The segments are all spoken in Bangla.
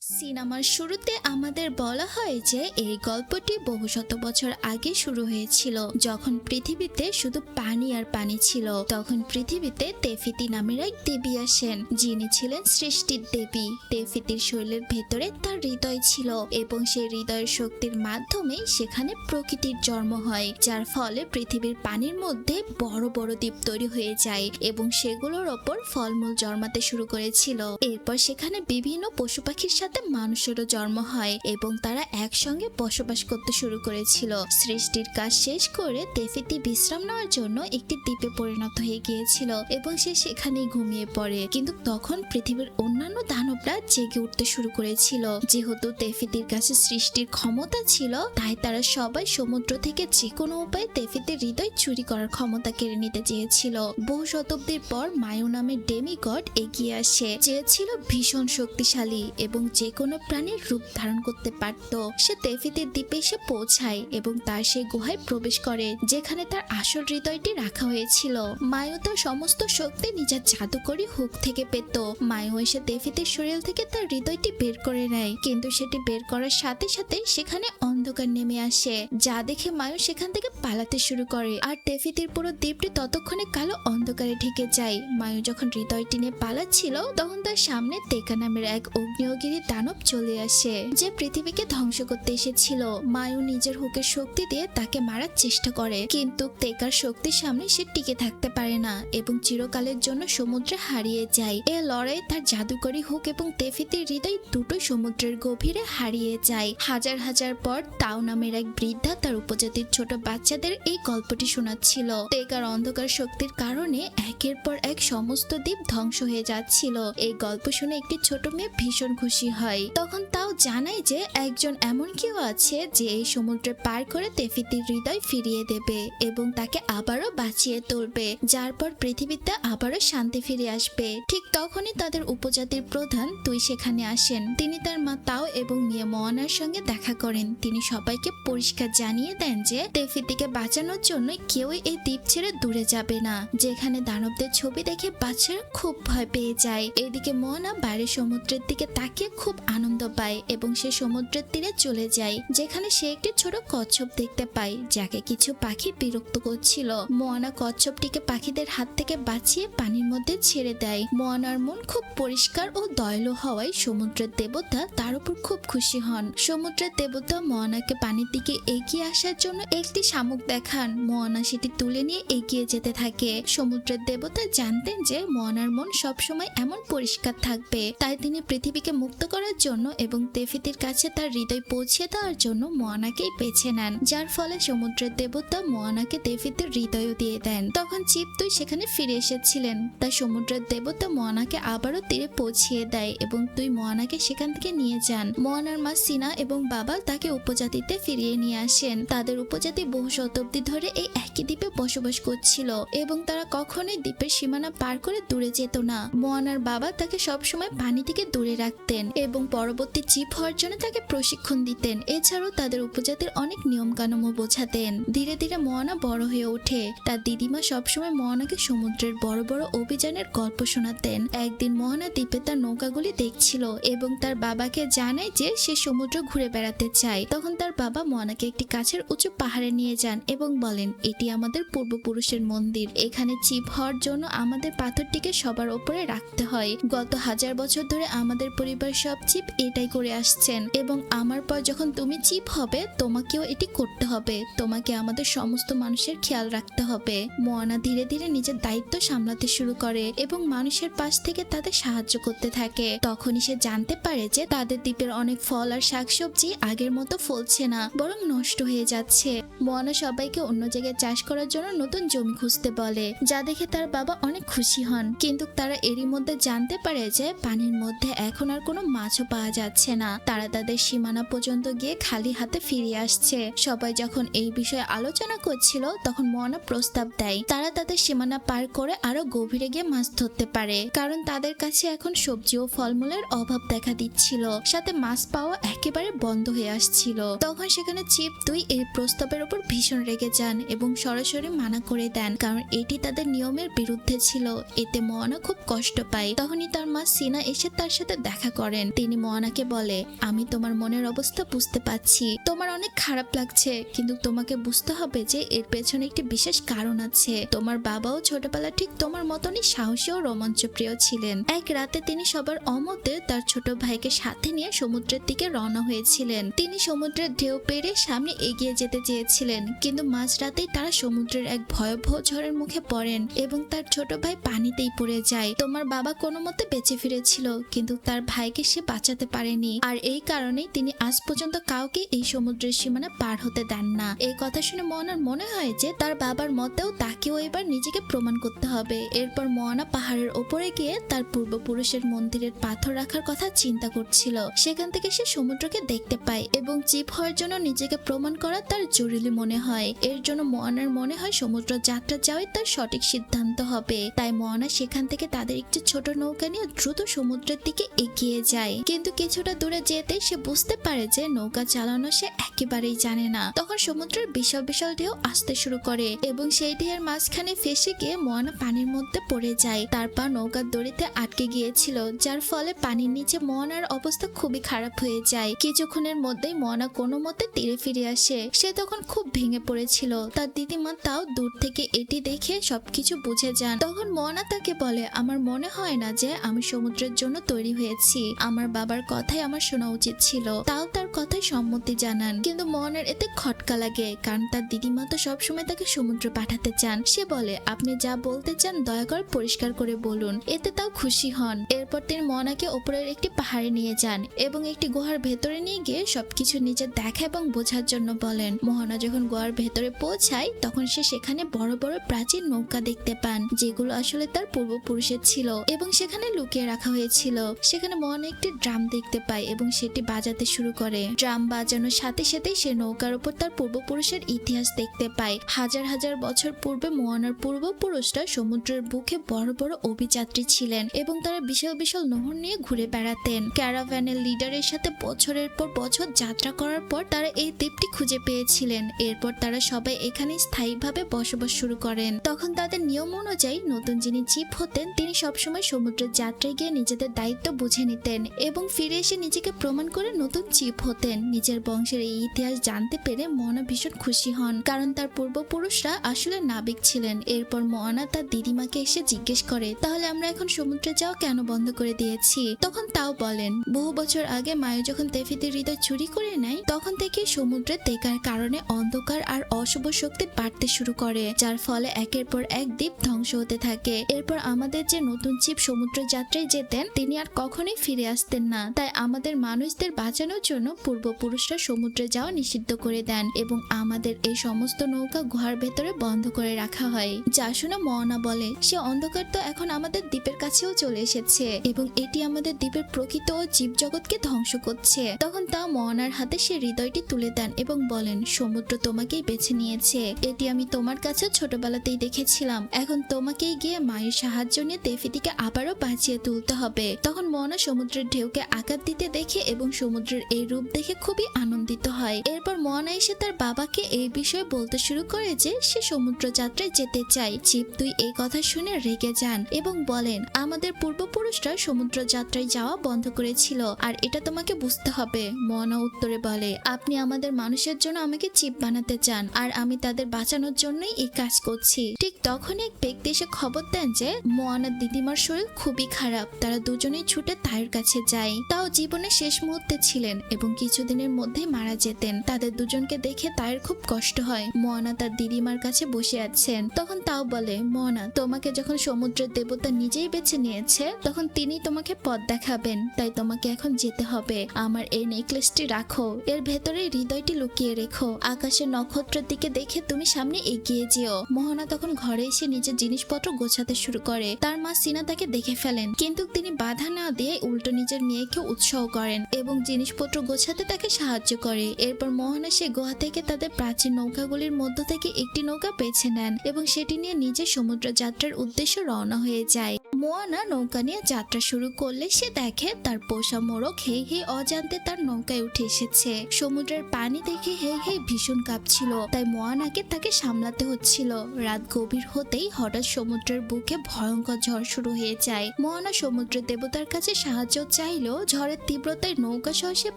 সিনেমার শুরুতে আমাদের বলা হয় যে এই গল্পটি বহু শত বছর আগে শুরু হয়েছিল, যখন পৃথিবীতে শুধু পানি আর পানি ছিল। তখন পৃথিবীতে তেফিতি নামের এক দেবী আসেন, যিনি ছিলেন সৃষ্টির দেবী। তেফিতির শরীরের ভেতরে তার হৃদয় ছিল এবং সেই হৃদয়ের শক্তির মাধ্যমে সেখানে প্রকৃতির জন্ম হয়, যার ফলে পৃথিবীর পানির মধ্যে বড় বড় দ্বীপ তৈরি হয়ে যায় এবং সেগুলোর ওপর ফলমূল জন্মাতে শুরু করেছিল। এরপর সেখানে বিভিন্ন পশু পাখির সাথে মানুষেরও জন্ম হয় এবং তারা একসঙ্গে বসবাস করতে শুরু করেছিল। সৃষ্টির কাজ শেষ করে তেফিতি বিশ্রাম নেওয়ার জন্য একটি দ্বীপে পরিণত হয়ে গিয়েছিল এবং সে সেখানেই ঘুমিয়ে পড়ে। কিন্তু তখন পৃথিবীর অন্যান্য দানবরা জেগে উঠতে শুরু করেছিল। যেহেতু তেফিতির কাছে সৃষ্টির ক্ষমতা ছিল, তাই তারা সবাই সমুদ্র থেকে যে কোনো উপায়ে তেফিতির হৃদয় চুরি করার ক্ষমতা কেড়ে নিতে চেয়েছিল। বহু শতাব্দীর পর মায়ু নামের ডেমিগড এগিয়ে আসে, যে ছিল ভীষণ শক্তিশালী এবং যে কোনো প্রাণীর রূপ ধারণ করতে পারত। সে তেফিতির দ্বীপে এসে পৌঁছায় এবং তার সেই গুহায় প্রবেশ করে, যেখানে তার আসল হৃদয়টি রাখা হয়েছিল। মায়ু তার সমস্ত শক্তি নিজের জাদুকরী হুক থেকে পেত। মায়ু এসে তেফিতির শরীর থেকে তার হৃদয়টি বের করে নেয়, কিন্তু সেটি বের করার সাথে সাথে সেখানে অন্ধকার নেমে আসে, যা দেখে মায়ু সেখান থেকে পালাতে শুরু করে। আর তেফিতির পুরো দ্বীপটি ততক্ষণে কালো অন্ধকারে ঢেকে যায়। মায়ু যখন হৃদয়টি নিয়ে পালাচ্ছিল, তখন তার সামনে তেকা নামের এক অগ্নিয়গিরি দানব চলে আসে, যে পৃথিবীকে ধ্বংস করতে এসেছিল। মায়ু নিজের হুকের শক্তি দিয়ে তাকে মারার চেষ্টা করে, কিন্তু তেকার শক্তির সামনে সে টিকে থাকতে পারে না এবং চিরকালের জন্য সমুদ্রে হারিয়ে যায়। এ লড়াই তার জাদুকরী হুক এবং তেফিতির হৃদয় দুটোই সমুদ্রের গভীরে হারিয়ে যায়। হাজার হাজার পর তাও নামের এক বৃদ্ধা তার উপজাতির ছোট বাচ্চাদের এই গল্পটি শোনাচ্ছিল। তেকার অন্ধকার শক্তির কারণে একের পর এক সমস্ত দ্বীপ ধ্বংস হয়ে যাচ্ছিল। এই গল্প শুনে একটি ছোট মেয়ে ভীষণ খুশি হয়। তখন তাও জানায় যে একজন এমন কেউ আছে যে এই সমুদ্রে পার করে তেফিতির হৃদয় ফিরিয়ে দেবে এবং তাকে আবারও বাঁচিয়ে তুলবে, যার পর পৃথিবীতে আবারও শান্তি ফিরে আসবে। ঠিক তখনই তাদের উপজাতির প্রধান তুই সেখানে আসেন। তিনি তার মা তাও এবং মেয়ে মোয়ানার সঙ্গে দেখা করেন। তিনি সবাইকে পরিষ্কার জানিয়ে দেন যে তেফিতিকে বাঁচানোর জন্য কেউই এই দ্বীপ ছেড়ে দূরে যাবে না, যেখানে দানবদের ছবি দেখে বাচ্চারা খুব ভয় পেয়ে যায়। এদিকে মোয়ানা বাইরে সমুদ্রের দিকে তাকিয়ে খুব আনন্দ পায় এবং সে সমুদ্রের তীরে চলে যায়, যেখানে সে একটি ছোট কচ্ছপ দেখতে পায়, যাকে কিছু পাখি বিরক্ত করছিল। মোয়ানা কচ্ছপটিকে পাখিদের হাত থেকে বাঁচিয়ে পানির মধ্যে ছেড়ে দেয়। মোয়ানার মন খুব পরিষ্কার ও দয়ালু হওয়ায় সমুদ্রের দেবতা তার উপর খুব খুশি হন। সমুদ্রের দেবতা মোয়ানাকে পানির দিকে এগিয়ে আসার জন্য একটি শামুক দেখান। মোয়ানা সেটি তুলে নিয়ে এগিয়ে যেতে থাকে। সমুদ্রের দেবতা জানতেন যে মোয়ানার মন সবসময় এমন পরিষ্কার থাকবে, তাই তিনি পৃথিবীকে মুক্ত করার জন্য এবং তেফিতির কাছে তার হৃদয় পৌঁছে দেওয়ার জন্য মোয়ানাকেই বেছে নেন, যার ফলে সমুদ্রের দেবতা মোয়ানাকে তেফিতির হৃদয়ও দিয়ে দেন। তখন চিপতুই সেখানে ফিরে এসেছিলেন, তাই সমুদ্রের দেবতা মোয়ানাকে আবারও তীরে পৌঁছিয়ে দেয় এবং তুই মোয়ানাকে সেখান থেকে নিয়ে যান। মোয়ানার মা সিনা এবং বাবা তাকে উপজাতিতে ফিরিয়ে নিয়ে আসেন। তাদের উপজাতি বহু শতাব্দী ধরে এই একই দ্বীপে বসবাস করছিল এবং তারা কখনোই দ্বীপের সীমানা পার করে দূরে যেত না। মোয়ানার বাবা তাকে সবসময় পানি থেকে দূরে রাখতেন এবং পরবর্তী চিপ হওয়ার জন্য তাকে প্রশিক্ষণ দিতেন। এছাড়াও তাদের উপজাতির অনেক নিয়ম কানুনও বোঝাতেন। ধীরে ধীরে মোয়ানা বড় হয়ে ওঠে। তার দিদিমা সবসময় মোয়ানাকে সমুদ্রের বড় বড় অভিযানের গল্প শোনাতেন। একদিন মোয়ানা দ্বীপে তার নৌকাগুলি দেখছিল এবং তার বাবাকে জানায় যে সে সমুদ্র ঘুরে বেড়াতে চায়। তখন তার বাবা মোয়ানাকে একটি কাছের উঁচু পাহাড়ে নিয়ে যান এবং বলেন, এটি আমাদের পূর্বপুরুষের মন্দির। এখানে চিপ হওয়ার জন্য আমাদের পাথরটিকে সবার উপরে রাখতে হয়। গত 1000 বছর ধরে আমাদের পরিবার সব চিপ এটাই করে আসছেন এবং আমার পর যখন তুমি চিপ হবে, তোমাকেও এটি করতে হবে। তোমাকে আমাদের সমস্ত মানুষের খেয়াল রাখতে হবে। মোয়ানা ধীরে ধীরে নিজের দায়িত্ব সামলাতে শুরু করে এবং মানুষের পাশ থেকে তাদের সাহায্য করতে থাকে। তখনই সে জানতে পারে যে তাদের দ্বীপের অনেক ফল আর শাকসবজি আগের মতো ফলছে না, বরং নষ্ট হয়ে যাচ্ছে। মোয়ানা সবাইকে অন্য জায়গায় চাষ করার জন্য নতুন জমি খুঁজতে বলে, যা দেখে তার বাবা অনেক খুশি হন। কিন্তু তারা এরই মধ্যে জানতে পারে যে পানির মধ্যে এখন আর কোনো মাছও পাওয়া যাচ্ছে না। তারা তাদের সীমানা পর্যন্ত গিয়ে খালি হাতে ফিরে আসছে। সবাই যখন এই বিষয়ে আলোচনা করছিল, তখন মোয়ানা প্রস্তাব দেয় তারা তাদের সীমানা পার করে আরো গভীরে গিয়ে মাছ ধরতে পারে, কারণ তাদের কাছে এখন সবজি ও ফলমূলের অভাব দেখা দিচ্ছিল, সাথে মাছ পাওয়া একেবারে বন্ধ হয়ে আসছিল। তখন সেখানে চিপ দুই এই প্রস্তাবের উপর ভীষণ রেগে যান এবং সরাসরি মানা করে দেন, কারণ এটি তাদের নিয়মের বিরুদ্ধে ছিল। এতে মোয়ানা খুব কষ্ট পায়। তখনই তার মা সিনা এসে তার সাথে দেখা করেন। তিনি মোয়ানাকে বলেন, বলে, আমি তোমার মনের অবস্থা বুঝতে পারছি, তোমার অনেক খারাপ লাগছে, কিন্তু তোমাকে বুঝতে হবে যে এর পেছনে একটি বিশেষ কারণ আছে। তোমার বাবাও ছোটবেলা ঠিক তোমার মতনই সাহসী ও রোমাঞ্চপ্রিয় ছিলেন। এক রাতে তিনি সবার অমতে তার ছোট ভাইকে সাথে নিয়ে সমুদ্রের দিকে রওনা হয়েছিলেন। তিনি সমুদ্রের ঢেউ পেরিয়ে সামনে এগিয়ে যেতে চেয়েছিলেন, কিন্তু মাঝরাতেই তারা সমুদ্রের এক ভয়াবহ ঝড়ের মুখে পড়েন এবং তার ছোট ভাই পানিতেই পড়ে যায়। তোমার বাবা কোনো মতে বেঁচে ফিরেছিল, কিন্তু তার ভাইকে সে বাঁচাতে পারেনি, আর এই কারণেই তিনি আজ পর্যন্ত কাউকে এই সমুদ্রের সীমানা পার হতে দেন না। এই কথা শুনে মোয়ানার মনে হয় যে তার বাবার মতেও তাকেও এবার নিজেকে প্রমাণ করতে হবে। এরপর মোয়ানা পাহাড়ের ওপরে গিয়ে তার পূর্বপুরুষের মন্দিরের পাথর রাখার কথা চিন্তা করছিল। সেখান থেকে সে সমুদ্রকে দেখতে পায় এবং চিপ হওয়ার জন্য নিজেকে প্রমাণ করা তার জরুরি মনে হয়। এর জন্য মোয়ানার মনে হয় সমুদ্র যাত্রা যাওয়াই তার সঠিক সিদ্ধান্ত হবে। তাই মোয়ানা সেখান থেকে তাদের একটি ছোট নৌকা নিয়ে দ্রুত সমুদ্রের দিকে এগিয়ে যায়। কিন্তু কিছুটা দূরে যেতে সে বুঝতে পারে যে নৌকা চালানো সে একেবারেই জানে না। তখন সমুদ্রের বিশাল বিশাল ঢেউ আসতে শুরু করে এবং সেই ঢেউয়ের মাঝখানে ফেসে গিয়ে মোয়ানা পানির মধ্যে পড়ে যায়। তার পা নৌকার দড়িতে আটকে গিয়েছিল, যার ফলে পানির নিচে মোয়ানার অবস্থা খুবই খারাপ হয়ে যায়। কিছুক্ষণের মধ্যেই মোয়ানা কোনো মতে তীরে ফিরে আসে। সে তখন খুব ভেঙে পড়েছিল। তার দিদিমা তাও দূর থেকে এটি দেখে সবকিছু বুঝে যান। তখন মোয়ানা তাকে বলে, আমার মনে হয় না যে আমি সমুদ্রের জন্য তৈরি হয়েছি। আমার বাবার কথাই আমার শোনা উচিত ছিল। তাও তার কথায় সম্মতি জানান, কিন্তু মোয়ানার এতে খটকা লাগে, কারণ তার দিদিমা তো সবসময় তাকে সমুদ্রে পাঠাতে চান। সে বলে, আপনি যা বলতে চান দয়া করে পরিষ্কার করে বলুন। এতে তাও খুশি হন। এরপর তিনি মোয়ানাকে ওপরের একটি পাহাড়ে নিয়ে যান এবং একটি গুহার ভেতরে নিয়ে গিয়ে সবকিছু নিজে দেখা এবং বোঝার জন্য বলেন। মোহনা যখন গুহার ভেতরে পৌঁছায় তখন সে সেখানে বড় বড় প্রাচীন নৌকা দেখতে পান, যেগুলো আসলে তার পূর্বপুরুষের ছিল এবং সেখানে লুকিয়ে রাখা হয়েছিল। সেখানে মোহনা একটি ড্রাম দেখতে পায় এবং সেটি বাজাতে শুরু করে। ড্রাম বাজানোর সাথে সাথেই সে নৌকার উপর তার পূর্বপুরুষের ইতিহাস দেখতে পায়। হাজার হাজার বছর পূর্বে মোহনার পূর্বপুরুষরা সমুদ্রের বুকে বড় বড় অভিযাত্রী ছিলেন এবং তারা বিশাল বিশাল নহর নিয়ে ঘুরে বেড়াতেন। ক্যারাভ্যানের লিডারের সাথে বছরের পর বছর যাত্রা করার পর তারা এই দ্বীপটি খুঁজে পেয়েছিলেন। এরপর তারা সবাই এখানে স্থায়ীভাবে বসবাস শুরু করেন। তখন তাদের নিয়ম অনুযায়ী নতুন যিনি চিফ হতেন তিনি সবসময় সমুদ্রের যাত্রায় গিয়ে নিজেদের দায়িত্ব বুঝে নিতেন এবং ফিরে এসে নিজেকে প্রমাণ করে নতুন চিফ হতেন। নিজের বংশের এই ইতিহাস জানতে পেরে মোয়ানা ভীষণ খুশি হন, কারণ তার পূর্বপুরুষরা আসলে নাবিক ছিলেন। এরপর মোয়ানা তার দিদিমাকে এসে জিজ্ঞেস করে, তাহলে আমরা এখন সমুদ্রে যাওয়া কেন বন্ধ করে দিয়েছি? তখন তাও বলেন, বহু বছর আগে মায়ু যখন তেফিতির হৃদয় চুরি করে নেয় তখন থেকে সমুদ্রে তেকার কারণে অন্ধকার আর অশুভ শক্তি বাড়তে শুরু করে, যার ফলে একের পর এক দ্বীপ ধ্বংস হতে থাকে। এরপর আমাদের যে নতুন চিপ সমুদ্র যাত্রায় যেতেন তিনি আর কখনোই ফিরে আসতেন না। তাই আমাদের মানুষদের বাঁচানোর জন্য পূর্বপুরুষরা সমুদ্রে যাওয়া নিষিদ্ধ করে দেন এবং আমাদের এই সমস্ত নৌকা গুহার ভেতরে বন্ধ করে রাখা হয়। যা শুনে মোয়ানা বলে, সে অন্ধকার তো এখন আমাদের দ্বীপের কাছেও চলে এসেছে এবং এটি আমাদের দ্বীপের প্রকৃত ও জীবজগৎকে ধ্বংস করছে। তখন তা মোয়ানার হাতে সে হৃদয়টি তুলে দেন এবং বলেন, সমুদ্র তোমাকেই বেছে নিয়েছে। এটি আমি তোমার কাছে ছোটবেলাতেই দেখেছিলাম। এখন তোমাকেই গিয়ে মায়ের সাহায্য নিয়ে তেফিতিকে আবারও বাঁচিয়ে তুলতে হবে। তখন মোয়ানা সমুদ্রের ঢেউকে আঘাত দিতে দেখে এবং সমুদ্রের এই রূপ দেখে খুবই আনন্দিত হয়। এরপর মোয়ানা এসে তার বাবাকে এই বিষয়ে বলতে শুরু করে যে সে সমুদ্র যাত্রায় যেতে চায়। চিপ দুই এই কথা শুনে রেগে যান এবং বলেন, আমাদের পূর্বপুরুষরা সমুদ্র যাত্রায় যাওয়া বন্ধ করেছিল আর এটা তোমাকে বুঝতে হবে। মোয়ানা উত্তরে বলে, আপনি আমাদের মানুষের জন্য আমাকে চিপ বানাতে চান আর আমি তাদের বাঁচানোর জন্যই এই কাজ করছি। ঠিক তখন এক ব্যক্তি এসে খবর দেন যে মোয়ানার দিদিমার শরীর খুবই খারাপ। তারা দুজনেই ছুটে তায়ের কাছে যায়। তাও জীবনের শেষ মুহূর্তে ছিলেন এবং কিছুদিনের মধ্যেই মারা যেতেন। তাদের দুজনকে দেখে তায়ের খুব কষ্ট হয়। মোয়ানা তার দিদিমার কাছে বসে আছেন। তখন তাও বলে, মোয়ানা, তোমাকে যখন সমুদ্রের দেবতা নিজেই বেছে নিয়েছে তখন তিনি তোমাকে পথ দেখাবেন, তাই তোমাকে এখন যেতে হবে। আমার এই নেকলেসটি রাখো, এর ভেতরে হৃদয়টি লুকিয়ে রেখো। আকাশের নক্ষত্রের দিকে দেখে তুমি সামনে এগিয়ে যেও। মোহনা তখন ঘরে এসে নিজের জিনিসপত্র গোছাতে শুরু করে। তার মা সিনা তাকে দেখে ফেলেন, কিন্তু তিনি বাধা না দিয়ে উল্টো নিজের মেয়েকে উৎসাহ করেন এবং জিনিসপত্র গোছাতে পৌঁছাতে তাকে সাহায্য করে। এরপর মোহনা সে গুহা থেকে তাদের প্রাচীন নৌকাগুলির মধ্য থেকে একটি নৌকা বেছে নেন এবং সেটি নিয়ে নিজের সমুদ্র যাত্রার উদ্দেশ্যে রওনা হয়ে যায়। মোয়ানা নৌকা নিয়ে যাত্রা শুরু করলে সে দেখে তার পোষা মোরগ হেই হেই অজান্তে তার নৌকায় উঠে এসেছে। সমুদ্রের পানি দেখে হেই হেই ভীষণ কাঁপছিল, তাই মোয়ানাকে তাকে সামলাতে হচ্ছিল। রাত গভীর হতেই হঠাৎ সমুদ্রের বুকে ভয়ঙ্কর ঝড় শুরু হয়ে যায়। মোয়ানা সমুদ্রের দেবতার কাছে সাহায্য চাইলেও ঝড়ের তীব্রতায় নৌকা সহ সে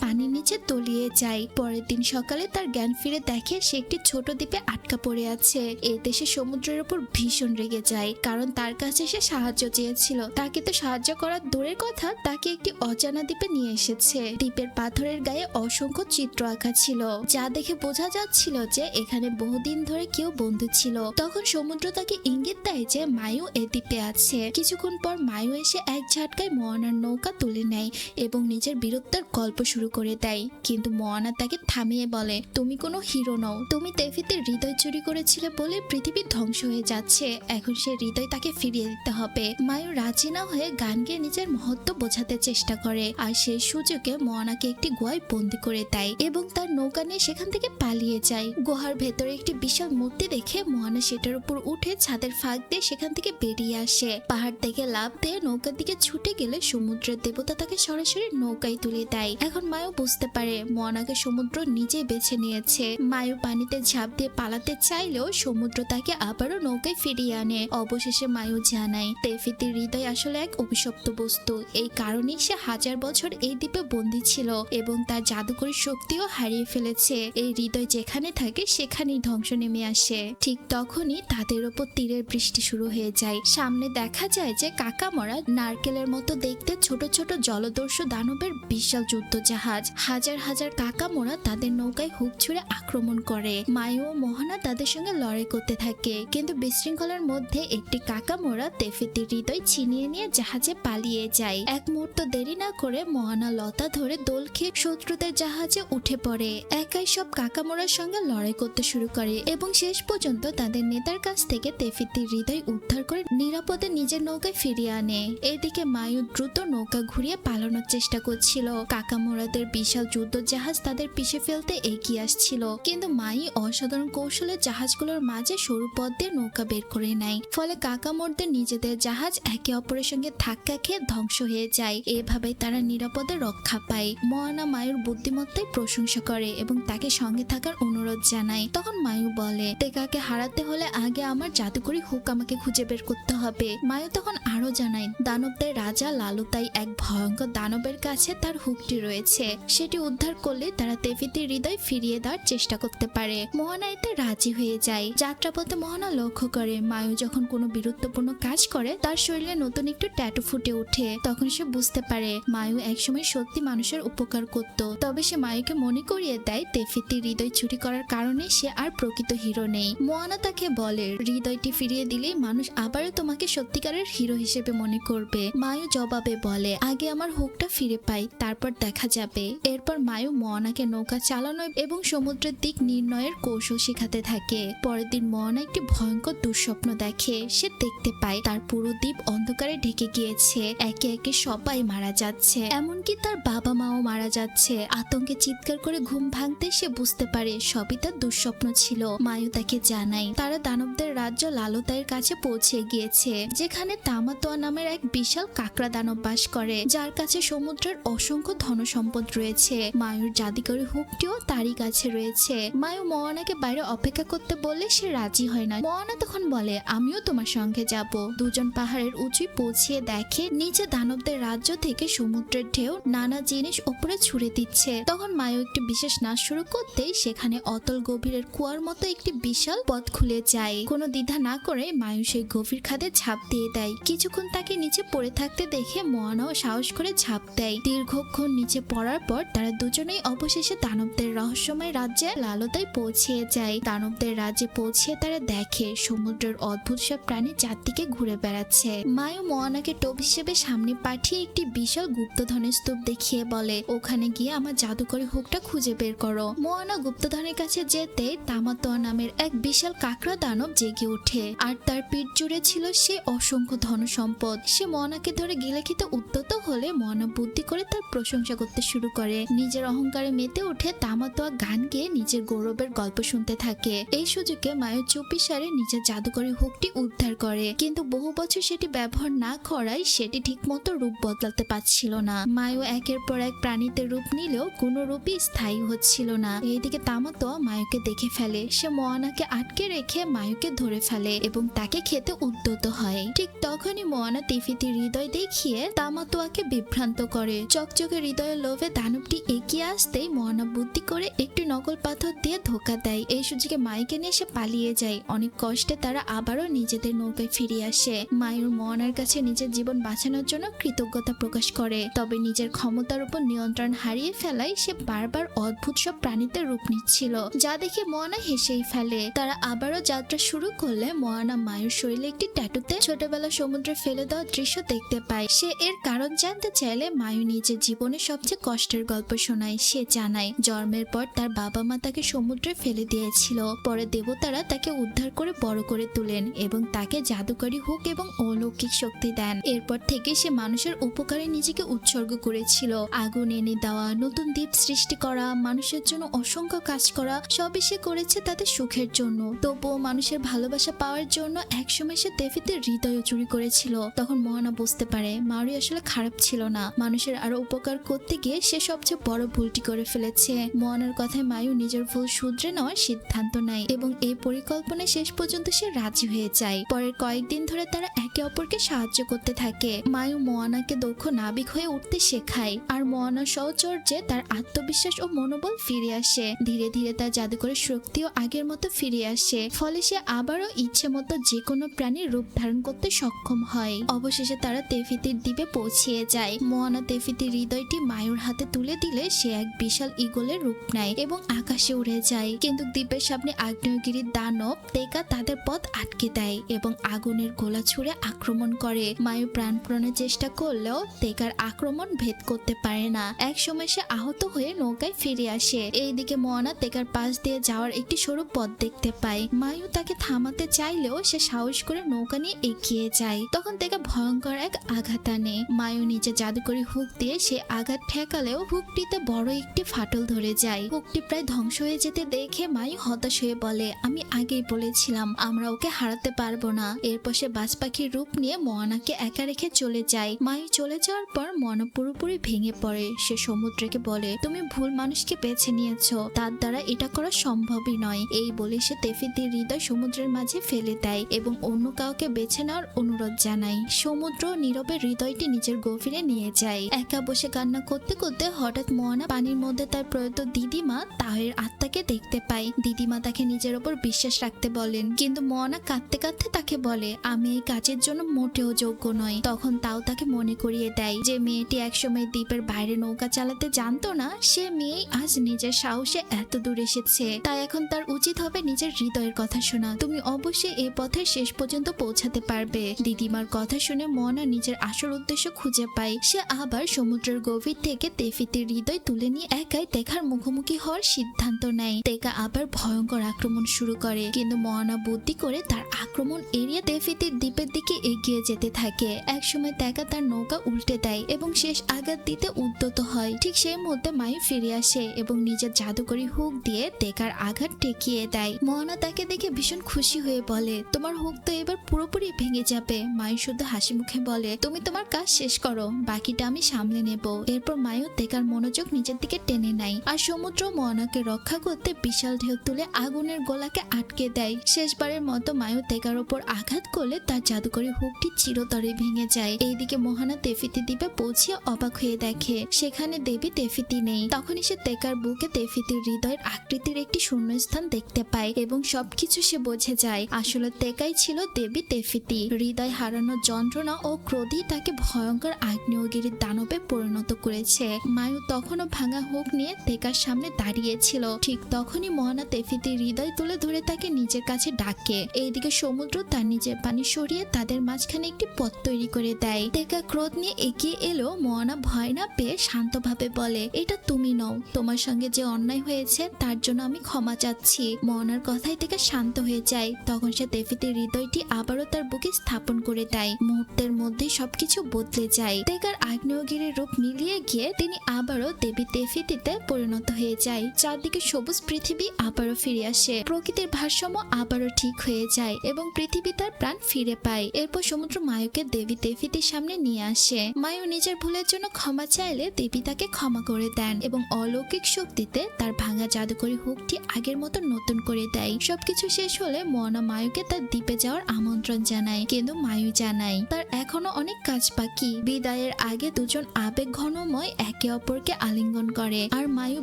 পানির নিচে তলিয়ে যায়। পরের দিন সকালে তার জ্ঞান ফিরে দেখে সে একটি ছোট দ্বীপে আটকা পড়ে আছে। এতে সে সমুদ্রের উপর ভীষণ রেগে যায়, কারণ তার কাছে সে সাহায্য চেয়েছিল। তাকে তো সাহায্য করার দূরের কথা, তাকে একটি অজানা দ্বীপে নিয়ে এসেছে। দ্বীপের পাথরের গায়ে অসংখ্য চিত্র আঁকা ছিল, যা দেখে বোঝা যাচ্ছিল যে এখানে বহুদিন ধরে কেউ বন্ধু ছিল। তখন সমুদ্র তাকে ইঙ্গিত দেয় যে মায়ু এ দ্বীপে আছে। কিছুক্ষণ পর মায়ু এসে এক ঝাটকায় মোয়ানার নৌকা তুলে নেয় এবং নিজের বীরত্বের গল্প শুরু করে দেয়। কিন্তু মোয়ানা তাকে থামিয়ে বলে, তুমি কোনো হিরো নও, তুমি তেফিতের হৃদয় চুরি করেছিলে বলে পৃথিবী ধ্বংস হয়ে যাচ্ছে। এখন সে হৃদয় তাকে ফিরিয়ে দিতে হবে। মায়ু রাজি না হয়ে গান গেয়ে নিজের মহত্ব বোঝাতে চেষ্টা করে, আর সেই সুযোগে মোয়ানাকে একটি গুহায় বন্দি করে দেয় এবং তার নৌকা নিয়ে সেখান থেকে পালিয়ে যায়। গুহার ভেতরে একটি বিশাল মূর্তি দেখে মোয়ানা সেটার উপর উঠে ছাদের ফাঁক দিয়ে সেখান থেকে বেরিয়ে আসে। পাহাড় থেকে লাফ দিয়ে নৌকার দিকে ছুটে গেলে সমুদ্রের দেবতা তাকে সরাসরি নৌকায় তুলে দেয়। এখন মায়ু বুঝতে পারে মোয়ানাকে সমুদ্র নিজেই বেছে নিয়েছে। মায়ু পানিতে ঝাঁপ দিয়ে পালাতে চাইলেও সমুদ্র তাকে আবারও নৌকায় ফিরিয়ে আনে। অবশেষে মায়ু জানায় তেফিতির হৃদয় আসলে এক অভিশপ্ত বস্তু, এই কারণেই সে হাজার বছর এই দ্বীপে বন্দী ছিল এবং তার জাদুকরী শক্তিও হারিয়ে ফেলেছে। এই হৃদয় যেখানে থাকে সেখানেই ধ্বংস নেমে আসে। ঠিক তখনই তাদের ওপর তীরের বৃষ্টি শুরু হয়ে যায়। সামনে দেখা যায় যে কাকামরা নারকেলের মতো দেখতে ছোট ছোট জলদস্যু দানবের বিশাল যুদ্ধ জাহাজ। হাজার হাজার কাকামরা তাদের নৌকায় হুক ছুঁড়ে আক্রমণ করে। মায়ু ও মোহনা তাদের সঙ্গে লড়াই করতে থাকে, কিন্তু বিশৃঙ্খলার মধ্যে একটি কাকামরা তেফিতির হৃদয় ছিনিয়ে নিয়ে জাহাজে পালিয়ে যায়। এক মুহূর্ত দেরি না করে মোহনা লতা ধরে দোল খেয়ে শত্রুদের জাহাজে উঠে পড়ে। একাই সব কাকামোরার সঙ্গে লড়াই করতে শুরু করে এবং শেষ পর্যন্ত তাদের নেতার কাছ থেকে তেফিতির হৃদয় উদ্ধার করে নিরাপদে নিজের নৌকায় ফিরিয়ে আনে। এদিকে মায়ু দ্রুত নৌকা ঘুরিয়ে পালানোর চেষ্টা করছিল। কাকামোরাদের বিশাল যুদ্ধ জাহাজ তাদের পিছে ফেলতে এগিয়ে আসছিল, কিন্তু মায়ু অসাধারণ কৌশলে জাহাজগুলোর মাঝে সরু পথ দিয়ে নৌকা বের করে নেয়। ফলে কাকামোরদের নিজেদের জাহাজ একে অপরের সঙ্গে ধাক্কা খেয়ে ধ্বংস হয়ে যায়। এভাবে তারা নিরাপদে রক্ষা পায়। মোয়ানা মায়ুর বুদ্ধিমত্তায় প্রশংসা করে এবং তাকে সঙ্গে থাকার অনুরোধ জানায়। তখন মায়ু বলে, তেকাকে হারাতে হলে আগে আমার জাদুকরি হুক আমাকে খুঁজে বের করতে হবে। মায়ু তখন আরো জানায় দানবদের রাজা লালুতাই এক ভয়ঙ্কর দানবের কাছে তার হুকটি রয়েছে, সেটি উদ্ধার করলে তারা তেফিতির হৃদয় ফিরিয়ে দেওয়ার চেষ্টা করতে পারে। মোহনা এতে রাজি হয়ে যায়। যাত্রাপথে মোহনা লক্ষ্য করে মায়ু যখন কোনো বীরত্বপূর্ণ কাজ করে তার শরীরে নতুন একটু ট্যাটু ফুটে ওঠে। তখন সে বুঝতে পারে মায়ু একসময় সত্যি মানুষের উপকার করত। তবে সে মায়ুকে মনে করিয়ে দেয় তেফিতির হৃদয় চুরি করার কারণে সে আর প্রকৃত হিরো নেই। মোয়ানা তাকে বলে, হৃদয়টি ফিরিয়ে দিলেই মানুষ আবারও তোমাকে সত্যিকারের হিরো হিসেবে মনে করবে। মায়ু জবাবে বলে, আগে আমার হুকটা ফিরে পাই, তারপর দেখা যাবে। এরপর মায়ু মোয়ানাকে নৌকা চালানো এবং সমুদ্রের দিক নির্ণয়ের কৌশল শেখাতে থাকে। পরের দিন মোয়ানা একটি ভয়ঙ্কর দুঃস্বপ্ন দেখে। সে দেখতে পায় তার পুরো দ্বীপ অন্ধকারে ঢেকে গিয়েছে। একে একে সবাই মারা যাচ্ছে, এমনকি তার বাবা মাও মারা যাচ্ছে। আতঙ্কে চিৎকার করে ঘুম ভাঙতে সে বুঝতে পারে সবই তার দুঃস্বপ্ন ছিল। মায়ু তাকে জানায় তারা দানবদের রাজ্য লালুতাইয়ের কাছে পৌঁছে গিয়েছে, যেখানে তামাতোয়া নামের এক বিশাল কাকড়া দানব বাস করে, যার কাছে সমুদ্রের অসংখ্য ধনসম্পদ রয়েছে। মায়ুর জাদুকরি হুকটিও তারই কাছে রয়েছে। মায়ু মোয়ানাকে বাইরে অপেক্ষা করতে বললে সে রাজি হয় না। মোয়ানা তখন বলে, আমিও তোমার সঙ্গে যাব। দুজন পাহাড়ের উঁচুয় পৌঁছিয়ে দেখে নিচে দানবদের রাজ্য থেকে সমুদ্রের ঢেউ নানা জিনিস উপরে ছুড়ে দিচ্ছে। তখন মায়ু একটি বিশেষ নাচ শুরু করতেই সেখানে অতল গভীরের কুয়ার মতো একটি বিশাল পথ খুলে যায়। কোনো দ্বিধা না করে মায়ু সেই গভীর খাদে ঝাঁপ দিয়ে দেয়। কিছুক্ষণ তাকে নিচে পড়ে থাকতে দেখে মোয়ানাও সাহস করে ঝাঁপ দেয়। দীর্ঘক্ষণ নিচে পড়ার পর তারা দুজনেই অবশেষে দানবদের রহস্যময় রাজ্যে লালুতায় পৌঁছিয়ে যায়। দানবদের রাজ্যে পৌঁছিয়ে তারা দেখে সমুদ্রের অদ্ভুত সব প্রাণী চারদিকে ঘুরে বেড়াচ্ছে। মায়ু মোয়ানাকে টোপ হিসেবে সামনে পাঠিয়ে একটি বিশাল গুপ্তধনের স্তূপ দেখিয়ে বলে, ওখানে গিয়ে আমার জাদুকরি হুকটা খুঁজে বের করো। মোয়ানা গুপ্তধনের কাছে যেতে তামাতোয়া নামের এক বিশাল কাকড়া দানব জেগে ওঠে, আর তার পিঠ জুড়ে ছিল সে অসংখ্য ধনসম্পদ। সে মোয়ানাকে ধরে গিলে খেতে উদ্যত হলে মোয়ানা বুদ্ধি করে তার প্রশংসা করতে শুরু করে। করে। নিজের অহংকারে মেতে উঠে তামাতোয়া গান গেয়ে নিজের গৌরবের গল্প শুনতে থাকে। এই সুযোগে মায়ু চুপিসারে নিজের জাদুকরী হুকটি উদ্ধার করে, কিন্তু বহু বছর সেটি ব্যবহার না করায় সেটি ঠিকমতো রূপ বদলাতে পারছিল না। মায়ু একের পর এক প্রাণীতে রূপ নিলেও কোনো রূপই স্থায়ী হচ্ছিল না। এইদিকে তামাতোয়া মায়ুকে দেখে ফেলে। সে মোয়ানাকে আটকে রেখে মায়ুকে ধরে ফেলে এবং তাকে খেতে উদ্যত হয়। ঠিক তখনই মোয়ানা তেফিতির হৃদয় দেখিয়ে তামাতোয়াকে বিভ্রান্ত করে। চকচকে হৃদয়ের লোভে দানবটি এগিয়ে আসতেই মোয়ানা বুদ্ধি করে একটি নকল পাথর দিয়ে ধোকা দেয়। এই সুযোগে মায়ুকে নিয়ে সে পালিয়ে যায়। অনেক কষ্টে তারা আবারও নিজেদের নৌকায় ফিরে আসে। মায়ুর মোয়ানার কাছে নিজের জীবন বাঁচানোর জন্য কৃতজ্ঞতা প্রকাশ করে, তবে নিজের ক্ষমতার উপর নিয়ন্ত্রণ হারিয়ে ফেলায় সে বারবার অদ্ভুত সব প্রাণীতে রূপ নিচ্ছিল, যা দেখে মোয়ানা হেসেই ফেলে। তারা আবারও যাত্রা শুরু করলে মোয়ানা মায়ুর শরীরে একটি ট্যাটুতে ছোটবেলা সমুদ্রে ফেলে দেওয়া দৃশ্য দেখতে পায়। সে এর কারণ জানতে চাইলে মায়ু নিজের জীবনের সবচেয়ে কষ্টের গল্প শোনায়। সে জানায় জন্মের পর তার বাবা মা তাকে সমুদ্রে ফেলে দিয়েছিল। পরে দেবতারা তাকে উদ্ধার করে বড় করে তুলেন এবং তাকে জাদুকরী হুক এবং অলৌকিক শক্তি দেন। এরপর থেকে সে মানুষের উপকারে নিজেকে উৎসর্গ করেছিল। আগুন এনে দেওয়া, নতুন দ্বীপ সৃষ্টি করা, মানুষের জন্য অসংখ্য কাজ করা, সবই সে করেছে তাদের সুখের জন্য। তবুও মানুষের ভালোবাসা পাওয়ার জন্য একসময় সে তেফিতের হৃদয় চুরি করেছিল। তখন মোয়ানা বুঝতে পারে মারুই আসলে খারাপ ছিল না, মানুষের আরো উপকার করতে গিয়ে সে সবচেয়ে বড় ভুলটি করে ফেলেছে। মোয়ানার কথায় মায়ু নিজের ভুল শুধরে নেওয়ার সিদ্ধান্ত নেয় এবং এই পরিকল্পনায় শেষ পর্যন্ত সে রাজি হয়ে যায়। পরের কয়েকদিন ধরে তারা একে অপরকে সাহায্য করতে থাকে। মায়ু মোয়ানাকে দক্ষ নাবিক হয়ে উঠতে শেখায়, আর মোয়ানার সহচর্যে তার আত্মবিশ্বাস ও মনোবল ফিরে আসে। ধীরে ধীরে তার জাদুকরের শক্তিও আগের মতো ফিরে আসে, ফলে সে আবারও ইচ্ছে মতো যে কোনো প্রাণীর রূপ ধারণ করতে সক্ষম হয়। অবশেষে তারা তেফিতির দ্বীপে পৌঁছিয়ে যায়। মোয়ানা তেফিতির হৃদয়টি মায়ুর হাতে তুলে দিলে সে এক বিশাল ঈগলের রূপ নেয় এবং আকাশে উড়ে যায়। কিন্তু দ্বীপের সামনে আগ্নেয়গিরির দানব তেকা তাদের পথ আটকে দেয় এবং আগুনের গোলা ছুড়ে আক্রমণ করে। মায়ু প্রাণপণের চেষ্টা করলেও তেকার আক্রমণ ভেদ করতে পারে না। এক সময় সে আহত হয়ে নৌকায় ফিরে আসে। এইদিকে মোয়ানা তেকার পাশ দিয়ে যাওয়ার একটি সরু পথ দেখতে পায়। মায়ু তাকে থামাতে চাইলেও সে সাহস করে নৌকা নিয়ে এগিয়ে যায়। তখন তেকা ভয়ঙ্কর এক আঘাত আনে। মায়ু নিজে জাদুকরি হুক দিয়ে সে আঘাত ঠেকালেও হুকটিতে বড় একটি ফাটল ধরে যায়। হুকটি প্রায় ধ্বংস হয়ে যেতে দেখে মায়ু হতাশ হয়ে বলে, আমি আগেই বলেছিলাম আমরা ওকে হারাতে পারবো না। এরপর সে বাজ পাখির রূপ নিয়ে মোয়ানাকে একা রেখে চলে যায়। মায়ু চলে যাওয়ার পর মোয়ানা পুরোপুরি ভেঙে পড়ে। সে সমুদ্রকে বলে, তুমি ভুল মানুষকে বেছে নিয়েছো, তার দ্বারা এটা করা সম্ভবই নয়। এই বলে সে তেফিতির হৃদয় সমুদ্রের মাঝে ফেলে দেয় এবং অন্য কাউকে বেছে নেওয়ার অনুরোধ জানায়। সমুদ্র নীরবে হৃদয়টি নিজের গভীরে নিয়ে যায়। একা বসে কান্না করতে করতে হঠাৎ মোয়ানা পানির মধ্যে তার প্রয়াত দিদিমা তাহের আত্মাকে দেখতে পায়। দিদিমা তাকে নিজের ওপর বিশ্বাস রাখতে বলেন, কিন্তু মোয়ানা কাঁদতে কাঁদতে তাকে বলে, আমি এই কাজের জন্য মোটেও যোগ্য নয়। তখন তাও তাকে মনে করিয়ে দেয় যে মেয়েটি একসময় দ্বীপের বাইরে নৌকা চালাতে জানতো না, সে মেয়েই আজ নিজের সাহসে এত দূর এসেছে। তাই এখন তার উচিত হবে নিজের হৃদয়ের কথা শোনা। তুমি অবশ্যই এই পথের শেষ পর্যন্ত পৌঁছাতে পারবে। দিদিমার কথা শুনে মোয়ানা নিজের আসল উদ্দেশ্য খুঁজে পায়। সে আবার সমুদ্রের গভীর থেকে তেফিতির হৃদয় তুলে নিয়ে একাই তেকার মুখোমুখি হওয়ার সিদ্ধান্ত নেয়। তেকা আবার ভয়ঙ্কর আক্রমণ শুরু করে, কিন্তু মোয়ানা বুদ্ধি করে তার আক্রমণ এড়িয়ে তেফিতির দ্বীপের দিকে এগিয়ে যেতে থাকে। একসময় তেকা তার নৌকা উল্টে দেয় এবং শেষ আঘাত দিতে উদ্যত হয়। ঠিক সেই মুহূর্তে মায়ু ফিরে আসে এবং নিজের জাদুকরি হুক দিয়ে তেকার আঘাত ঠেকিয়ে দেয়। মোয়ানা তাকে দেখে ভীষণ খুশি হয়ে বলে, তোমার হুক তো এবার পুরোপুরি ভেঙে যাবে। মায়ু শুধু হাসি মুখে বলে, তুমি তোমার কাজ শেষ করো, বাকিটা আমি সামলে নেব। এরপর মায়ু তেকার মনোযোগ নিজের দিকে টেনে নেয়, আর সমুদ্র মোয়ানাকে রক্ষা করতে বিশাল ঢেউ তুলে আগুনের গোলাকে আটকে দেয়। শেষবারের মতো মায়ু তেকার ওপর আঘাত করলে তার জাদুকরি হুকটি চিরতরে ভেঙে যায়। এইদিকে মোহানা তেফিতি দ্বীপে পৌঁছে অবাক হয়ে দেখে সেখানে দেবী তেফিতি নেই। তখনই সে তেকার বুকে তেফিতির হৃদয়ের আকৃতির একটি শূন্যস্থান দেখতে পায় এবং সবকিছু সে বুঝে যায়। আসলে তেকাই ছিল দেবী তেফিতি। হৃদয় হারানোর যন্ত্রণা ও ক্রোধই তাকে ভয়ঙ্কর আগ্নেয়গিরির দানবে পরিণত করেছে। মায়ু তখনও ভাঙা হুক নিয়ে তেকার সামনে দাঁড়িয়েছিল। ঠিক তখনই মোহানা তেফিতির হৃদয় তুলে ধরে তাকে নিজের কাছে ডাকে। এইদিকে সমুদ্র তার নিজের পানি সরিয়ে তাদের মাঝখানে একটি পথ তৈরি করে দেয়। তেকা ক্রোধ নিয়ে এগিয়ে এলো। মোয়ানা ভয় না পেয়ে শান্তভাবে বলে, এটা তুমি নও, তোমার সঙ্গে যে অন্যায় হয়েছে তার জন্য আমি ক্ষমা চাচ্ছি। মোয়ানার কথাই তেকা শান্ত হয়ে যায়। তখন সে তেফিতির হৃদয়টি আবারও তার বুকে স্থাপন করে দেয়। মুহূর্তের মধ্যে সবকিছু বদলে যায়। তেকার আগ্নেয়গিরির রূপ মিলিয়ে গিয়ে তিনি আবার আবারও দেবী তেফিতিতে পরিণত হয়ে যায়। চারদিকে সবুজ পৃথিবী আবারও ফিরে আসে, প্রকৃতির ভারসাম্য আবারও ঠিক হয়ে যায় এবং পৃথিবী তার প্রাণ ফিরে পায়। এরপর সমুদ্র মায়ুকে দেবী তেফিতির সামনে নিয়ে আসে। মায়ু নিজের ভুলের জন্য ক্ষমা চাইলে দেবী তাকে ক্ষমা করে দেন এবং অলৌকিক শক্তিতে তার ভাঙা জাদুকরী হুকটি আগের মতো নতুন করে দেয়। সবকিছু শেষ হলে মোয়ানা মায়ুকে তার দ্বীপে যাওয়ার আমন্ত্রণ জানায়, কিন্তু মায়ু জানায় তার এখনো অনেক কাজ বাকি। বিদায়ের আগে দুজন আবেগ ঘনময় একে অপরকে আলিঙ্গন করে আর মায়ু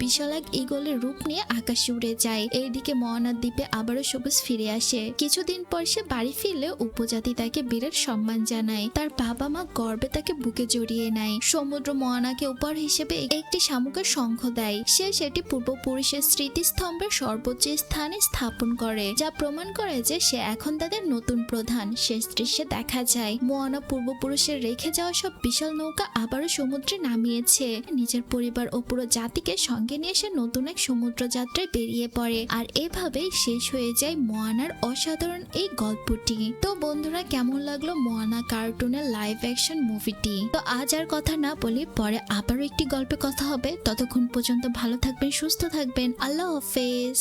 বিশাল এক ঈগলের রূপ নিয়ে আকাশে উড়ে যায়। এইদিকে মোয়ানার দ্বীপে আবারও সবুজ ফিরে আসে। কিছুদিন পর সে বাড়ি ফিরলে উপজাতি তাকে বিরাট সম্মান জানায়। তার বাবা মা গর্বে তাকে বুকে জড়িয়ে নেয়। সমুদ্র মোয়ানাকে উপহার হিসেবে একটি শামুকের শঙ্খ দেয়। সে সেটি পূর্বপুরুষের স্মৃতিস্তম্ভের সর্বোচ্চ স্থানে স্থাপন করে, যা প্রমাণ করে যে সে এখন তাদের নতুন প্রধান। শেষ দৃশ্যে দেখা যায় মোয়ানা পূর্বপুরুষের রেখে যাওয়া সব বিশাল নৌকা আবারও সমুদ্রে নামিয়েছে। নিজের পরিবার ও পুরো জাতিকে সঙ্গে নিয়ে সে নতুন এক সমুদ্র যাত্রায় বেরিয়ে পড়ে। আর এভাবেই শেষ হয়ে যায় মোয়ানার অসাধারণ এই গল্পটি। তো বন্ধুরা, কেমন লাগলো মোয়ানা কার্টুনের লাইভ অ্যাকশন মুভিটি? তো আজ আর কথা না বলি, পরে আবারও একটি গল্পে কথা হবে। ততক্ষণ পর্যন্ত ভালো থাকবেন, সুস্থ থাকবেন। আল্লাহ হাফেজ।